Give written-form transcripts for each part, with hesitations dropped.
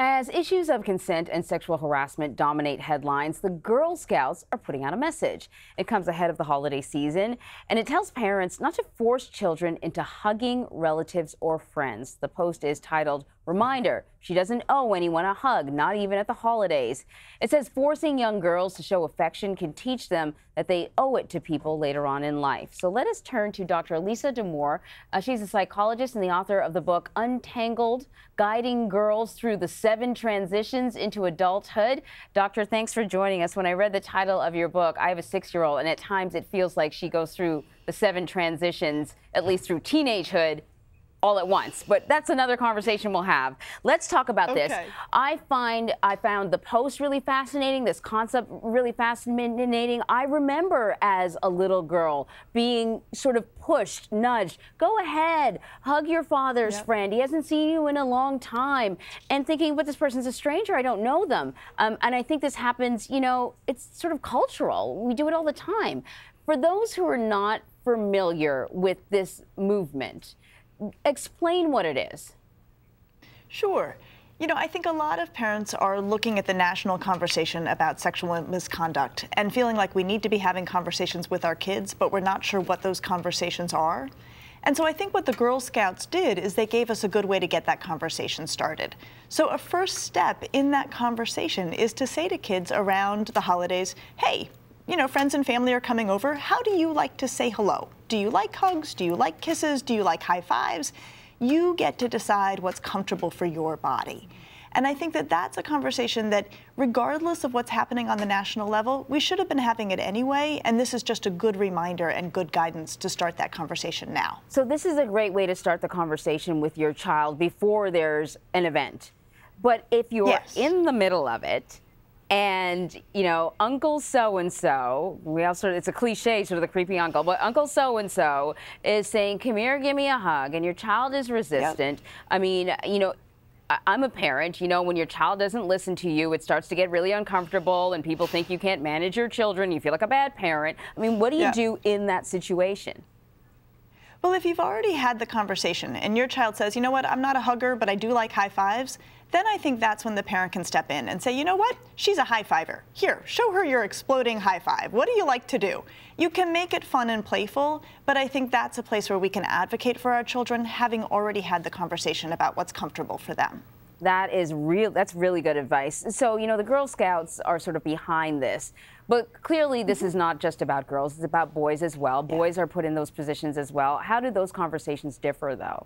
As issues of consent and sexual harassment dominate headlines, the Girl Scouts are putting out a message. It comes ahead of the holiday season, and it tells parents not to force children into hugging relatives or friends. The post is titled, "Reminder, she doesn't owe anyone a hug, not even at the holidays." It says forcing young girls to show affection can teach them that they owe it to people later on in life. So let us turn to Dr. Damour. She's a psychologist and the author of the book Untangled, Guiding Girls Through the 7 Transitions into Adulthood. Doctor, thanks for joining us. When I read the title of your book, I have a 6-year-old, and at times it feels like she goes through the 7 transitions, at least through teenagehood, all at once. But that's another conversation we'll have. Let's talk about this. I found the post really fascinating, this concept really fascinating. I remember as a little girl being sort of pushed, nudged, go ahead, hug your father's friend. He hasn't seen you in a long time. And thinking, but this person's a stranger, I don't know them. And I think this happens, you know, it's sort of cultural. We do it all the time. For those who are not familiar with this movement, explain what it is. Sure. You know, I think a lot of parents are looking at the national conversation about sexual misconduct and feeling like we need to be having conversations with our kids, but we're not sure what those conversations are. And so I think what the Girl Scouts did is they gave us a good way to get that conversation started. So a first step in that conversation is to say to kids around the holidays, hey, you know, friends and family are coming over. How do you like to say hello? Do you like hugs? Do you like kisses? Do you like high fives? You get to decide what's comfortable for your body. And I think that that's a conversation that, regardless of what's happening on the national level, we should have been having it anyway. And this is just a good reminder and good guidance to start that conversation now. So this is a great way to start the conversation with your child before there's an event. But if you're in the middle of it, and, you know, Uncle so-and-so, it's a cliche, sort of the creepy uncle, but Uncle so-and-so is saying, come here, give me a hug, and your child is resistant. I mean, you know, I'm a parent, you know, when your child doesn't listen to you, it starts to get really uncomfortable, and people think you can't manage your children, you feel like a bad parent. I mean, what do you do in that situation? Well, if you've already had the conversation and your child says, you know what, I'm not a hugger, but I do like high fives, then I think that's when the parent can step in and say, you know what, she's a high fiver. Here, show her your exploding high five. What do you like to do? You can make it fun and playful, but I think that's a place where we can advocate for our children, having already had the conversation about what's comfortable for them. That's really good advice. So, you know, the Girl Scouts are sort of behind this, but clearly this is not just about girls, it's about boys as well. Boys are put in those positions as well. How do those conversations differ, though?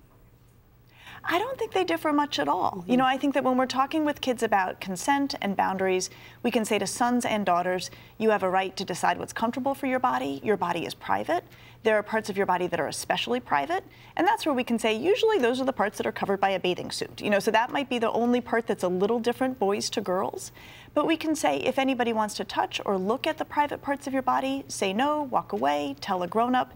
I don't think they differ much at all. You know, I think that when we're talking with kids about consent and boundaries, we can say to sons and daughters, you have a right to decide what's comfortable for your body. Your body is private. There are parts of your body that are especially private. And that's where we can say, usually those are the parts that are covered by a bathing suit. You know, so that might be the only part that's a little different, boys to girls. But we can say, if anybody wants to touch or look at the private parts of your body, say no, walk away, tell a grown-up.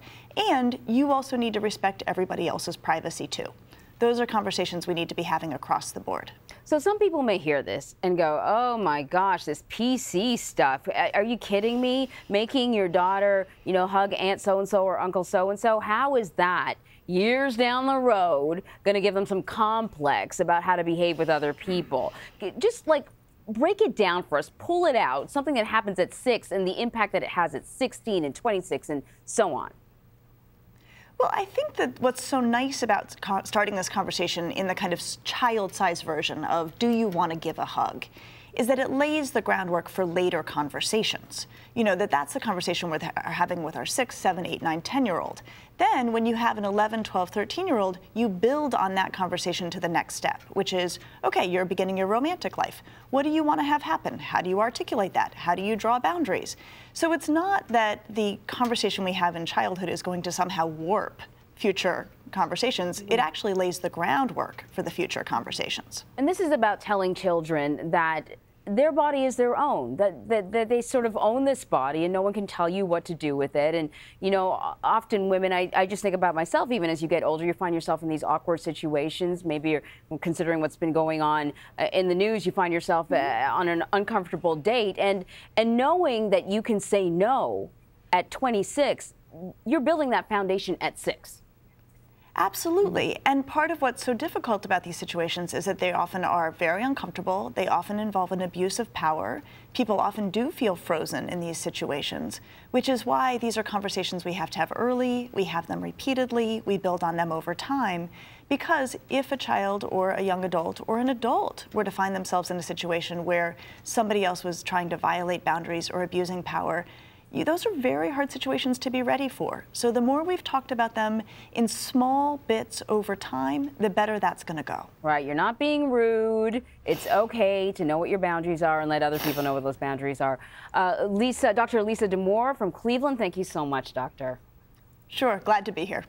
And you also need to respect everybody else's privacy too. Those are conversations we need to be having across the board. So some people may hear this and go, oh my gosh, this PC stuff. Are you kidding me? Making your daughter, you know, hug Aunt so-and-so or Uncle so-and-so? How is that, years down the road, going to give them some complex about how to behave with other people? Just like break it down for us, pull it out, something that happens at 6 and the impact that it has at 16 and 26 and so on. Well, I think that what's so nice about starting this conversation in the kind of child-sized version of do you want to give a hug is that it lays the groundwork for later conversations. You know, that's the conversation we're having with our 6, 7, 8, 9, 10-year-old. Then when you have an 11, 12, 13-year-old, you build on that conversation to the next step, which is, okay, you're beginning your romantic life. What do you want to have happen? How do you articulate that? How do you draw boundaries? So it's not that the conversation we have in childhood is going to somehow warp future conversations. It actually lays the groundwork for the future conversations. And this is about telling children that their body is their own, that they sort of own this body and no one can tell you what to do with it. And, you know, often women, I just think about myself, even as you get older, you find yourself in these awkward situations. Maybe you're considering what's been going on in the news, you find yourself on an uncomfortable date. And knowing that you can say no at 26, you're building that foundation at 6. Absolutely. And part of what's so difficult about these situations is that they often are very uncomfortable. They often involve an abuse of power. People often do feel frozen in these situations, which is why these are conversations we have to have early, we have them repeatedly, we build on them over time. Because if a child or a young adult or an adult were to find themselves in a situation where somebody else was trying to violate boundaries or abusing power, those are very hard situations to be ready for. So the more we've talked about them in small bits over time, the better that's going to go. Right. You're not being rude. It's okay to know what your boundaries are and let other people know what those boundaries are. Dr. Lisa Damour from Cleveland, thank you so much, doctor. Sure. Glad to be here.